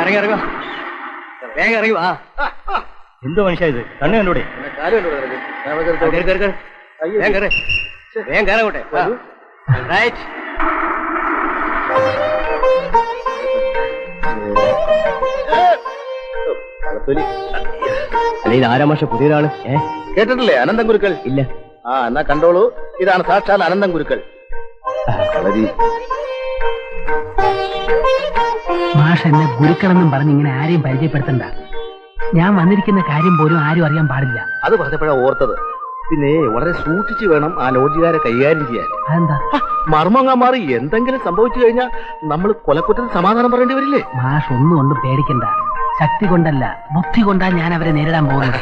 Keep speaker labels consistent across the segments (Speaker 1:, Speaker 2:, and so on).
Speaker 1: ഇറങ്ങി ഇറങ്ങോ, വേഗം ഇറങ്ങി വാ.
Speaker 2: എന്തോ മനുഷ്യ ഇത്? കണ്ണു കണ്ടൂടെ?
Speaker 1: വേഗം കയറങ്ങോട്ടെ. റൈറ്റ്.
Speaker 2: അല്ല, ഇത് ആരാ മാഷ പുതിയൊരാള്?
Speaker 3: കേട്ടിട്ടില്ലേ അനന്തൻ ഗുരുക്കൾ?
Speaker 2: ഇല്ല.
Speaker 3: ആ എന്നാ കണ്ടോളൂ, ഇതാണ് സാക്ഷാൽ അനന്തൻ ഗുരുക്കൾ.
Speaker 4: മാഷ് എന്നെ ഗുരുക്കളെന്നും പറഞ്ഞ് ഇങ്ങനെ ആരെയും പരിചയപ്പെടുത്തണ്ട. ഞാൻ വന്നിരിക്കുന്ന കാര്യം പോലും ആരും അറിയാൻ പാടില്ല.
Speaker 3: അത് പറഞ്ഞപ്പോഴാ ഓർത്തത്. പിന്നെ വളരെ സൂക്ഷിച്ചു വേണം ആ ലോഡ്ജുകാരെ കൈകാര്യം ചെയ്യാൻ.
Speaker 4: അതെന്താ?
Speaker 3: മർമ്മങ്ങ മാറി എന്തെങ്കിലും സംഭവിച്ചു കഴിഞ്ഞാൽ നമ്മൾ കൊലക്കുറ്റത്തിന് സമാധാനം പറയേണ്ടി വരില്ലേ?
Speaker 4: മാഷ് ഒന്നും കൊണ്ടും പേടിക്കണ്ട. ശക്തി കൊണ്ടല്ല, ബുദ്ധി കൊണ്ടാ ഞാൻ അവരെ നേരിടാൻ പോകുന്നത്.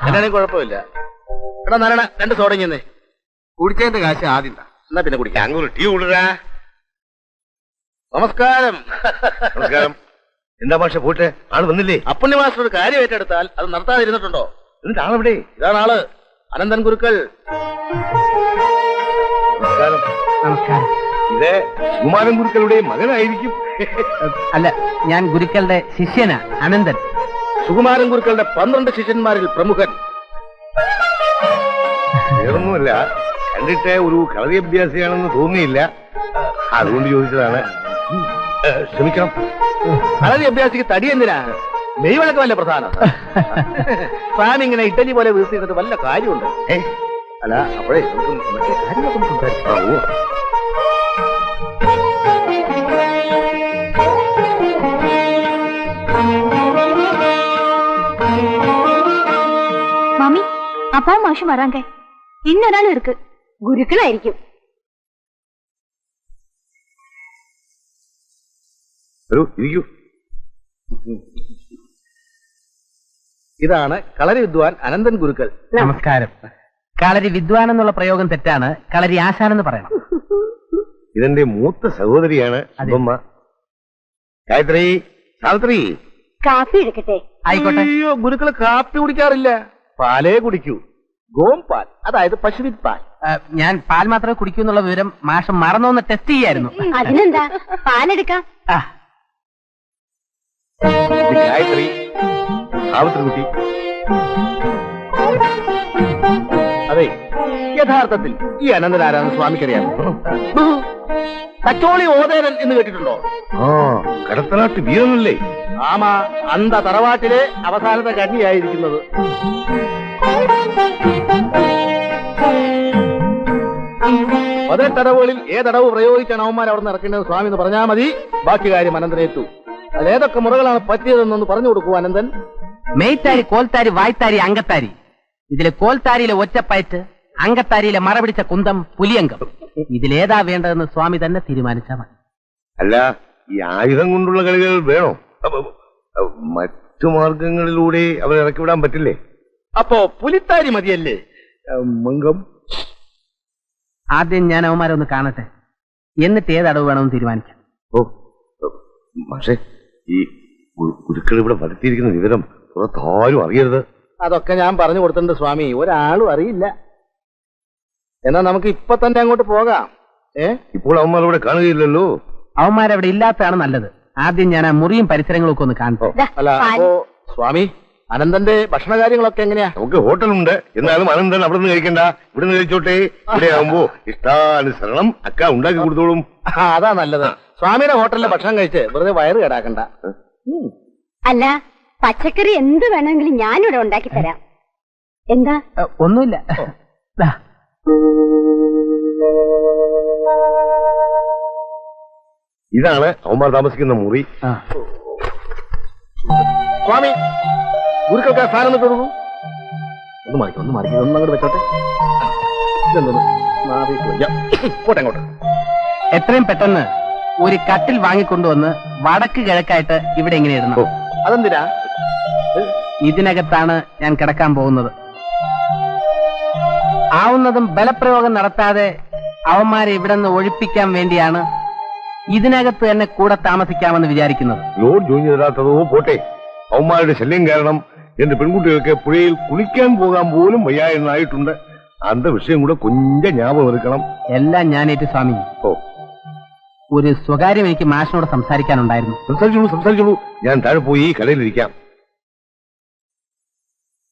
Speaker 3: എന്നാലും കുഴപ്പമില്ല. എടാ നാരായണ, 2 സോഡ ഇങ്ങനെ കുടിച്ചതിന്റെ കാശ് ആദ്യം എന്നാ പിന്നെ കുടിക്കാം.
Speaker 5: ടീ കൂടാ.
Speaker 3: നമസ്കാരം.
Speaker 5: നമസ്കാരം. എന്താ മാഷ പോട്ടെ? ആള് വന്നില്ലേ?
Speaker 3: അപ്പുണ്ണി മാസ്റ്റർ ഒരു കാര്യം ഏറ്റെടുത്താൽ അത് നടത്താതിരുന്നിട്ടുണ്ടോ?
Speaker 5: എന്നിട്ട് ആളെവിടെ?
Speaker 3: ഇതാണ് ആള്, അനന്തൻ ഗുരുക്കൾ.
Speaker 5: നമസ്കാരം.
Speaker 4: നമസ്കാരം.
Speaker 5: ഇത് കുമാരൻ ഗുരുക്കളുടെ മകനായിരിക്കും.
Speaker 4: അല്ല, ഞാൻ ഗുരുക്കളുടെ ശിഷ്യനാ, അനന്തൻ.
Speaker 3: സുകുമാരൻ ഗുരുക്കളുടെ 12 ശിഷ്യന്മാരിൽ പ്രമുഖൻ.
Speaker 5: വേറൊന്നുമല്ല, കണ്ടിട്ട് ഒരു കളരി അഭ്യാസിയാണെന്ന് തോന്നിയില്ല, അതുകൊണ്ട് ചോദിച്ചതാണ്. ക്ഷമിക്കണം.
Speaker 3: കളരി അഭ്യാസിക്ക് തടി എന്തിനാ? മെയ്വഴക്കമല്ല പ്രധാനം. സ്വാമി ഇങ്ങനെ ഇഡലി പോലെ വീഴ്ത്തിയിട്ട് വല്ല കാര്യമുണ്ട്. അല്ല, അപ്പോഴേ നമുക്ക് മറ്റേ കാര്യങ്ങളൊക്കെ സംസാരിക്കാം.
Speaker 6: மாமி, அப்பா மாஷும் வராங்க. இன்னொரு இருக்கு, குருக்களாയിരിക്കും.
Speaker 5: ഇരിക്കൂ.
Speaker 3: ഇതാണ് കളരി വിദ്വാൻ അനന്തൻ ഗുരുക്കൾ.
Speaker 4: നമസ്കാരം. കളരി വിദ്വാൻ എന്നുള്ള പ്രയോഗം തെറ്റാണ്. കളരി ആശാനെന്ന് പറയണം.
Speaker 5: ഇതെന്റെ മൂത്ത സഹോദരിയാണ് അമ്മ. ഗായത്രി, സാവിത്രി.
Speaker 6: കാപ്പി എടുക്കട്ടെ?
Speaker 4: ആയിക്കോട്ടെ.
Speaker 3: അയ്യോ, ഗുരുക്കള് കാപ്പി കുടിക്കാറില്ല, പാലേ കുടിക്കൂ. ഗോംപാൽ, അതായത് പശുവിൻ പാൽ.
Speaker 4: ഞാൻ പാൽ മാത്രമേ കുടിക്കൂ എന്നുള്ള വിവരം മാഷം മറന്നോന്ന് ടെസ്റ്റ് ചെയ്യായിരുന്നു.
Speaker 6: അതിനെന്താ, പാലെടുക്കാം.
Speaker 5: ഗായത്രി, സാവിത്രി കുട്ടി.
Speaker 3: അതെ, യഥാർത്ഥത്തിൽ ഈ അനന്തൻ ആരാന്ന് സ്വാമിക്കറിയാമോ? തച്ചോളി ഓതേരൻ എന്ന് കേട്ടിട്ടുണ്ടോ?
Speaker 5: ആ, കടത്തനാട്ട് വീരനല്ലേ?
Speaker 3: ആമാ, അന്ത തറവാട്ടിലെ അവസാനത്തെ കന്യായിരിക്കുന്നത്. പതിനെട്ടടവുകളിൽ ഏതടവ് പ്രയോഗിച്ചാണ് അവന്മാർ അവിടെ നിന്ന് ഇറക്കേണ്ടത് സ്വാമി എന്ന് പറഞ്ഞാൽ മതി. ബാക്കി കാര്യം അനന്തനേറ്റു. അതിലേതൊക്കെ മുറകളാണ് പറ്റിയതെന്നൊന്ന് പറഞ്ഞു കൊടുക്കൂ അനന്തൻ.
Speaker 4: മെയ്ത്താരി, കോൽത്താരി, വായ്ത്താരി, അങ്കത്താരി. ഇതിലെ കോൽത്താരിയിലെ ഒറ്റപ്പയറ്റ്, അങ്കത്താരിയിലെ മറപിടിച്ച കുന്തം, പുലിയങ്കം. ഇതിലേതാ വേണ്ടതെന്ന് സ്വാമി തന്നെ തീരുമാനിച്ചാൽ മതി.
Speaker 5: അല്ല, ഈ ആയുധം കൊണ്ടുള്ള കളികൾ വേണോ? മറ്റു മാർഗങ്ങളിലൂടെ അവരെ ഇറക്കി വിടാൻ പറ്റില്ലേ?
Speaker 3: അപ്പോ പുലിത്താരി മതിയല്ലേ? മംഗം.
Speaker 4: ആദ്യം ഞാൻ അവന്മാരെ ഒന്ന് കാണട്ടെ, എന്നിട്ട് ഏതടവ് വേണമെന്ന് തീരുമാനിക്കാം.
Speaker 5: ഓ പക്ഷേ, ഈ ഗുരുക്കൾ ഇവിടെ വരുത്തിയിരിക്കുന്ന വിവരം പുറത്താരും അറിയരുത്.
Speaker 3: അതൊക്കെ ഞാൻ പറഞ്ഞു കൊടുത്തിട്ടുണ്ട് സ്വാമി, ഒരാളും അറിയില്ല. എന്നാ നമുക്ക് ഇപ്പൊ തന്നെ അങ്ങോട്ട് പോകാം.
Speaker 5: ഇപ്പോൾ അവന്മാർ ഇവിടെ കാണുകയില്ലല്ലോ.
Speaker 4: അവന്മാരവിടെ ഇല്ലാത്തതാണ് നല്ലത്. ആദ്യം ഞാൻ ആ മുറിയും പരിസരങ്ങളും ഒക്കെ ഒന്ന് കാണട്ടെ.
Speaker 3: അല്ല, അപ്പോ സ്വാമി, അനന്തന്റെ ഭക്ഷണ കാര്യങ്ങളൊക്കെ എങ്ങനെയാ?
Speaker 5: നമുക്ക് ഹോട്ടലുണ്ട്, എന്നാലും അനന്തൻ അവിടെ നിന്ന് കഴിക്കണ്ട, ഇവിടെ നിന്ന് കഴിച്ചോട്ടെ. ഇവിടെ ആവുമ്പോ ഇഷ്ടാനുസരണം അക്ക ഉണ്ടാക്കി കൊടുത്തോളും.
Speaker 3: അതാ നല്ലത്. സ്വാമിയുടെ ഹോട്ടലിലെ ഭക്ഷണം കഴിച്ച് വെറുതെ വയറ് കേടാക്കണ്ട.
Speaker 6: അല്ല, പച്ചക്കറി എന്ത് വേണമെങ്കിലും ഞാനിവിടെ ഉണ്ടാക്കി തരാം. എന്താ?
Speaker 4: ഒന്നുമില്ല.
Speaker 5: ഇതാണ് അവന്മാർ താമസിക്കുന്ന മുറി.
Speaker 3: സ്വാമി, ഗുരുക്കൾക്ക് ആ സാധനം ഇട്ട് കൊടുക്കൂ. ഒന്ന് മറിക്കും, ഒന്ന് മറിക്കും, ഒന്ന് അങ്ങോട്ട് വെച്ചോട്ടെ. പോട്ടെ അങ്ങോട്ട്.
Speaker 4: എത്രയും പെട്ടെന്ന് ഒരു കട്ടിൽ വാങ്ങിക്കൊണ്ടുവന്ന് വടക്ക് കിഴക്കായിട്ട് ഇവിടെ ഇങ്ങനെ ഇടണം.
Speaker 3: അതെന്തിനാ?
Speaker 4: ഇതിനകത്താണ് ഞാൻ കിടക്കാൻ പോകുന്നത്. ആവുന്നതും ബലപ്രയോഗം നടത്താതെ അവന്മാരെ ഇവിടെ നിന്ന് ഒഴിപ്പിക്കാൻ വേണ്ടിയാണ് ഇതിനകത്ത് തന്നെ കൂടെ താമസിക്കാമെന്ന് വിചാരിക്കുന്നത്.
Speaker 5: ലോഡ് ജോയിൻ ചെയ്താത്തതോ പോട്ടെ, അവന്മാരുടെ ശല്യം കാരണം എന്റെ പെൺകുട്ടികൾക്ക് പുഴയിൽ കുളിക്കാൻ പോകാൻ പോലും വയ്യായിരുന്നായിട്ടുണ്ട്. അന്ത വിഷയം കൂടെ കൊഞ്ച ജ്ഞാപകം എടുക്കണം.
Speaker 4: എല്ലാം ഞാനേറ്റ് സ്വാമി.
Speaker 5: ഓ,
Speaker 4: ഒരു സ്വകാര്യം എനിക്ക് മാഷിനോട് സംസാരിക്കാനുണ്ടായിരുന്നു.
Speaker 5: സംസാരിച്ചോളൂ. ഞാൻ താഴെ പോയി കടയിലിരിക്കാം.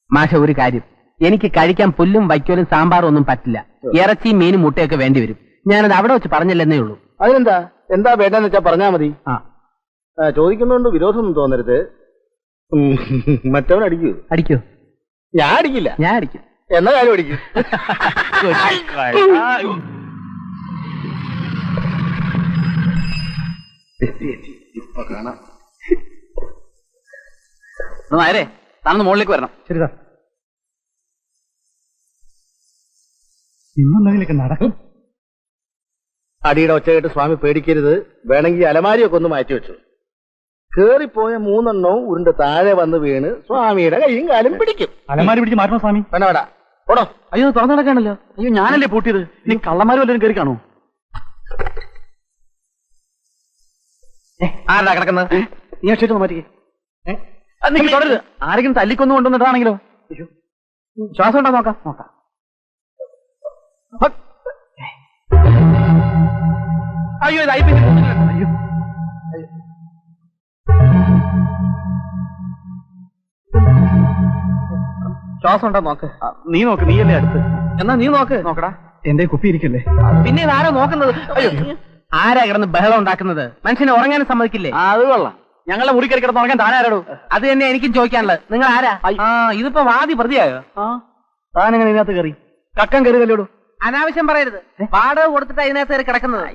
Speaker 4: മാഷ, ഒരു കാര്യം, എനിക്ക് കഴിക്കാൻ പുല്ലും വൈക്കോലും സാമ്പാറും ഒന്നും പറ്റില്ല. ഇറച്ചിയും മീനും മുട്ടയൊക്കെ വേണ്ടി വരും. ഞാനത് അവിടെ വെച്ച് പറഞ്ഞില്ലെന്നേ ഉള്ളൂ.
Speaker 3: അതിനെന്താ? എന്താ വേണ്ടെന്ന് വെച്ചാ പറഞ്ഞാ മതി. ചോദിക്കുന്നതുകൊണ്ട് വിരോധമൊന്നും തോന്നരുത്. മറ്റവൻ അടിക്കൂ?
Speaker 4: അടിക്കോ?
Speaker 3: ഞാൻ അടിക്കില്ല.
Speaker 4: ഞാൻ അടിക്കും.
Speaker 3: എന്നാ കാര്യം അടിക്കും.
Speaker 1: ഇപ്പൊ കാണാം. നേരെ താന്ന് മുകളിലേക്ക് വരണം.
Speaker 2: ശരി സാർ. ഇന്നെന്തെങ്കിലൊക്കെ നടക്കും.
Speaker 3: അടിയുടെ ഒച്ച കേട്ട് സ്വാമി പേടിക്കരുത്. വേണമെങ്കിൽ അലമാരിയൊക്കെ ഒന്ന് മാറ്റി വെച്ചു. കേറിപ്പോയ 3 എണ്ണവും ഉരുണ്ട് താഴെ വന്ന് വീണ് സ്വാമിയുടെ കൈയും കാലും പിടിക്കും.
Speaker 2: അലമാരി പിടിച്ച് മാറ്റണം സ്വാമി.
Speaker 3: വേണ്ട വേണ്ട, ഓടോ.
Speaker 1: അയ്യോ, തുറന്നു നടക്കാണല്ലോ. അയ്യോ, ഞാനല്ലേ പൂട്ടിയത്. നീ കള്ളന്മാരും വല്ലതും കയറി കാണൂ. ആരാ കിടക്കുന്നത്?
Speaker 2: നീ അക്ഷരം മാറ്റിക്കേ.
Speaker 1: നിങ്ങൾ തുടരുത്. ആരെങ്കിലും തല്ലിക്കൊന്നു കൊണ്ടുവന്നിട്ടാണെങ്കിലോ? ശ്വാസം ഉണ്ടോ നോക്കാം. അയ്യോ, ഇത് അയ്യോ, ശ്വാസം ഉണ്ടോ നോക്ക്.
Speaker 2: നീ നോക്ക്, നീയല്ലേ അടുത്ത്.
Speaker 1: എന്നാ നീ നോക്ക്. നോക്കടാ.
Speaker 2: എന്റെ കുപ്പി ഇരിക്കല്ലേ.
Speaker 1: പിന്നെ ഇതാരാ നോക്കുന്നത്? അയ്യോ,
Speaker 4: ആരാ കിടന്ന് ബഹളം ഉണ്ടാക്കുന്നത്? മനുഷ്യനെ ഉറങ്ങാനും സമ്മതിക്കില്ലേ?
Speaker 1: അത് കൊള്ളാം. ഞങ്ങളെ മുറി കയറി കിടന്ന് ഉറങ്ങാൻ താനാരാടോ?
Speaker 4: അത് തന്നെ എനിക്കും ചോദിക്കാനുള്ളത്. നിങ്ങൾ ആരാ? ഇതിപ്പോ വാദി പ്രതിയായോ?
Speaker 2: താനെങ്ങനെ ഇതിനകത്ത് കയറി? കക്കം കയറിയതല്ലോടൂ.
Speaker 4: അനാവശ്യം പറയരുത്. വാടക കൊടുത്തിട്ട് അതിനകത്ത് കയറി കിടക്കുന്നത്.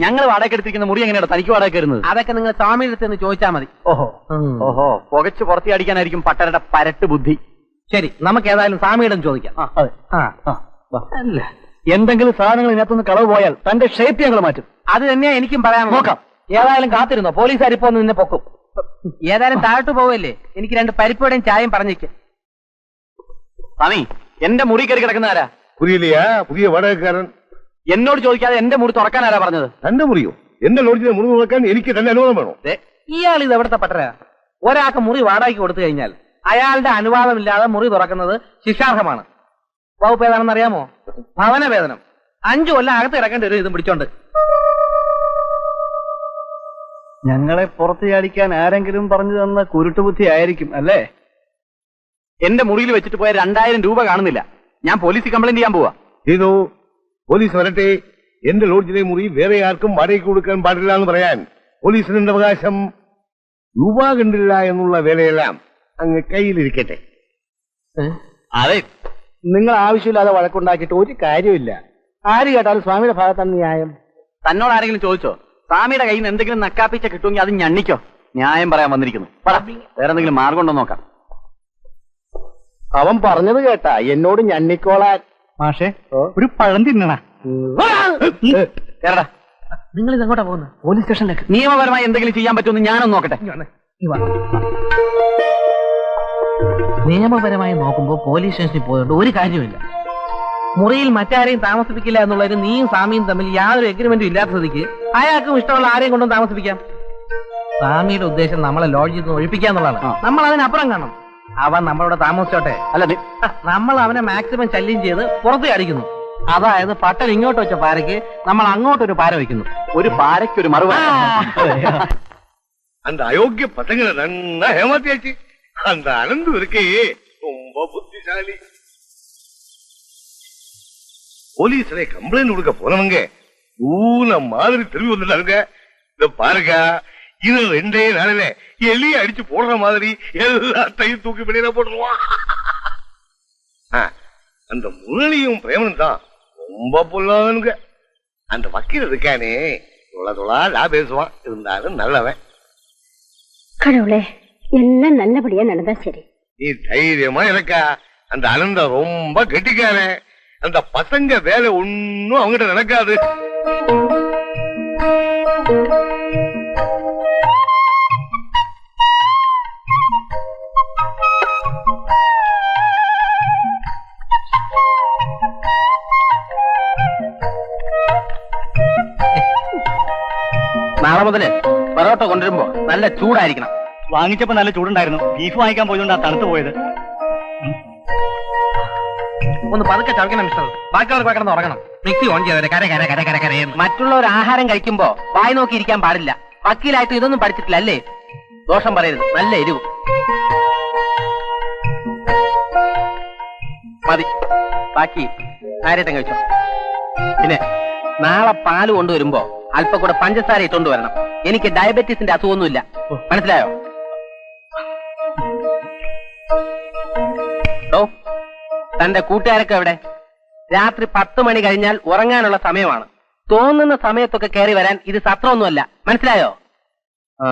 Speaker 1: ഞങ്ങൾ വാടക എടുത്തിരിക്കുന്ന മുറി എങ്ങനെയാണ് തനിക്ക് വാടക കയറുന്നത്?
Speaker 4: അതൊക്കെ നിങ്ങൾ സ്വാമിയുടെ അടുത്ത് ചോദിച്ചാൽ മതി.
Speaker 1: ഓഹോ, പുകച്ച് പുറത്തി അടിക്കാനായിരിക്കും പട്ടരുടെ പരട്ട് ബുദ്ധി.
Speaker 4: ശരി, നമുക്ക് ഏതായാലും സ്വാമിയുടെ ചോദിക്കാം.
Speaker 2: അല്ല, എന്തെങ്കിലും സാധനങ്ങൾ ഇതിനകത്തൊന്ന് കളവ് പോയാൽ തന്റെ ഷേപ്പ് ഞങ്ങൾ മാറ്റും.
Speaker 4: അത് തന്നെയാ എനിക്കും പറയാൻ.
Speaker 2: നോക്കാം.
Speaker 4: ഏതായാലും കാത്തിരുന്നോ, പോലീസുകാർ ഇപ്പൊ നിന്നെ പൊക്കും. ഏതായാലും താഴോട്ട് പോവല്ലേ? എനിക്ക് 2 പരിപ്പോടെയും ചായയും പറഞ്ഞേക്ക്.
Speaker 1: സ്വാമി, എന്റെ മുറി കയറി കിടക്കുന്ന ആരാ?
Speaker 5: പുതിയ വാടകക്കാരൻ.
Speaker 1: എന്നോട് ചോദിക്കാതെ എന്റെ മുറി തുറക്കാൻ ആരാ പറഞ്ഞത്?
Speaker 5: തന്റെ മുറിയോ? എന്റെ ലോഡ്ജിലെ മുറി തുറക്കാൻ എനിക്ക് തന്നെ അനുവാദം വേണോ?
Speaker 4: ഇയാൾ ഇത് എവിടുത്തെ പട്ടരാ? ഒരാൾക്ക് മുറി വാടകയ്ക്ക് കൊടുത്തു കഴിഞ്ഞാൽ അയാളുടെ അനുവാദമില്ലാതെ മുറി തുറക്കുന്നത് ശിക്ഷാർഹമാണ്. വകുപ്പ് ഏതാണെന്ന് അറിയാമോ? ഭവനവേതനം. 5 കൊല്ലം അകത്ത് കിടക്കേണ്ടി വരും ഇതും പിടിച്ചോണ്ട്.
Speaker 2: ഞങ്ങളെ പുറത്ത് ചാടിക്കാൻ ആരെങ്കിലും പറഞ്ഞു തന്ന കുരുട്ടുബുദ്ധി ആയിരിക്കും അല്ലേ?
Speaker 1: എന്റെ മുറിയിൽ വെച്ചിട്ട് പോയ 2000 രൂപ കാണുന്നില്ല. ഞാൻ പോലീസിൽ കംപ്ലൈന്റ് ചെയ്യാൻ പോവാ.
Speaker 5: ചെയ്തോ, പോലീസ് വരട്ടെ. എന്റെ ലോഡ്ജിലെ മുറി വേറെ ആർക്കും വാടകയ്ക്ക് കൊടുക്കാൻ പാടില്ല എന്ന് പറയാൻ പോലീസിന്റെ അവകാശം. രൂപ കണ്ടില്ല എന്നുള്ള വേലയെല്ലാം അങ്ങ് കയ്യിലിരിക്കട്ടെ.
Speaker 3: അതെ, നിങ്ങൾ ആവശ്യമില്ലാതെ വഴക്കുണ്ടാക്കിയിട്ട് ഒരു കാര്യമില്ല. ആര് കേട്ടാലും സ്വാമിയുടെ ഭാഗത്താണ് ന്യായം.
Speaker 1: തന്നോട് ആരെങ്കിലും ചോദിച്ചോ? സ്വാമിയുടെ കയ്യിൽ നിന്ന് എന്തെങ്കിലും നക്കാപ്പിച്ച കിട്ടുമെങ്കിൽ അത് ഞണ്ണിക്കോ. ന്യായം പറയാൻ വന്നിരിക്കുന്നു. വേറെ എന്തെങ്കിലും മാർഗം ഉണ്ടോ നോക്കാം.
Speaker 3: അവൻ പറഞ്ഞത് കേട്ടാ, എന്നോട് ഞണ്ണിക്കോളാൻ.
Speaker 2: മാഷേ, ഒരു പഴം തിന്നണ.
Speaker 1: കേരടാ,
Speaker 4: നിങ്ങൾ ഇതെങ്ങോട്ടാ പോകുന്നത്?
Speaker 2: പോലീസ് സ്റ്റേഷനിലേക്ക്.
Speaker 1: നിയമപരമായി എന്തെങ്കിലും ചെയ്യാൻ പറ്റുമെന്ന് ഞാനൊന്ന് നോക്കട്ടെ.
Speaker 4: നിയമപരമായി നോക്കുമ്പോ പോലീസ് സ്റ്റേഷനിൽ പോയിട്ട് ഒരു കാര്യമില്ല. മുറിയിൽ മറ്റാരെയും താമസിപ്പിക്കില്ല എന്നുള്ളതിന് നീയും സ്വാമിയും തമ്മിൽ യാതൊരു എഗ്രിമെന്റും ഇല്ലാത്ത സ്ഥിതിക്ക് അയാൾക്കും ഇഷ്ടമുള്ള ആരെയും കൊണ്ടും താമസിപ്പിക്കാം. സ്വാമിയുടെ ഉദ്ദേശം നമ്മളെ ലോഡ്ജിൽ നിന്ന് ഒഴിപ്പിക്കാന്നുള്ളതാണ്. നമ്മൾ അതിനപ്പുറം കാണണം. അവൻ നമ്മളോട് താമസിച്ചോട്ടെ.
Speaker 1: അല്ല,
Speaker 4: നമ്മൾ അവനെ മാക്സിമം ശല്യം ചെയ്ത് പുറത്ത് അടിക്കുന്നു. അതായത് പട്ടൻ ഇങ്ങോട്ട് വെച്ച പാരയ്ക്ക് നമ്മൾ അങ്ങോട്ടൊരു പാര വയ്ക്കുന്നു.
Speaker 1: ഒരു പാരയ്ക്കൊരു മറുപടി.
Speaker 5: அந்த அயோக்கிய பசங்களை நன்னா ஏமாத்தியாச்சு. அந்த அனந்து இருக்கே ரொம்ப புத்திசாலி. போலீஸ்ல கம்ப்ளைண்ட் கொடுக்க போனவங்க ஊன மாதிரி திரும்பி வந்துட்டாங்க. இந்த பாருங்க, இது 2 நாளில எலியை அடிச்சு போடுற மாதிரி எல்லாத்தையும் தூக்கி வெளியில போட்டுருவான். அந்த முரளியும் பிரேமனும் தான் ரொம்ப பொல்லாதவனுங்க. அந்த வக்கீல் இருக்கானே தொழா பேசுவான். இருந்தாலும் நல்லவன்.
Speaker 6: கடவுளே, எல்லாம் நல்லபடியா நடந்தா சரி.
Speaker 5: நீ தைரியமா இருக்கா? அந்த அனந்த ரொம்ப கெட்டிக்காரன். அந்த பசங்க வேலை ஒன்னும் அவங்கிட்ட நடக்காது.
Speaker 4: നാളെ മുതല് പൊറോട്ട കൊണ്ടുവരുമ്പോ നല്ല ചൂടായിരിക്കണം.
Speaker 2: വാങ്ങിച്ചപ്പോ നല്ല ചൂടുണ്ടായിരുന്നു. ബീഫ് വാങ്ങിക്കാൻ പോയതുകൊണ്ടാ തണുത്ത് പോയത്.
Speaker 4: ഒന്ന് പതുക്കെ ചവയ്ക്കണം മിസ്റ്റർ. ബാക്കിയുള്ളവർക്ക് കിടന്ന് ഉറങ്ങണം. മിക്സി ഓൺ ചെയ്തവരെ കര കര കര കര കരയെന്ന്.
Speaker 7: മറ്റുള്ളവർ ആഹാരം കഴിക്കുമ്പോ വായി നോക്കി ഇരിക്കാൻ പാടില്ല. വക്കീലായിട്ട് ഇതൊന്നും പഠിച്ചിട്ടില്ല അല്ലേ? ദോഷം പറയരുത്, നല്ല എരിവ് മതി. ബാക്കി ആരേട്ടം കഴിച്ചോ. പിന്നെ നാളെ പാല് കൊണ്ടുവരുമ്പോ അല്പം കൂടെ പഞ്ചസാര ഇട്ടുകൊണ്ട് വരണം. എനിക്ക് ഡയബറ്റീസിന്റെ അസുഖമൊന്നുമില്ല, മനസ്സിലായോ? തന്റെ കൂട്ടുകാരൊക്കെ എവിടെ? രാത്രി 10 മണി കഴിഞ്ഞാൽ ഉറങ്ങാനുള്ള സമയമാണ്. തോന്നുന്ന സമയത്തൊക്കെ കയറി വരാൻ ഇത് സത്രമൊന്നുമല്ല, മനസ്സിലായോ? ആ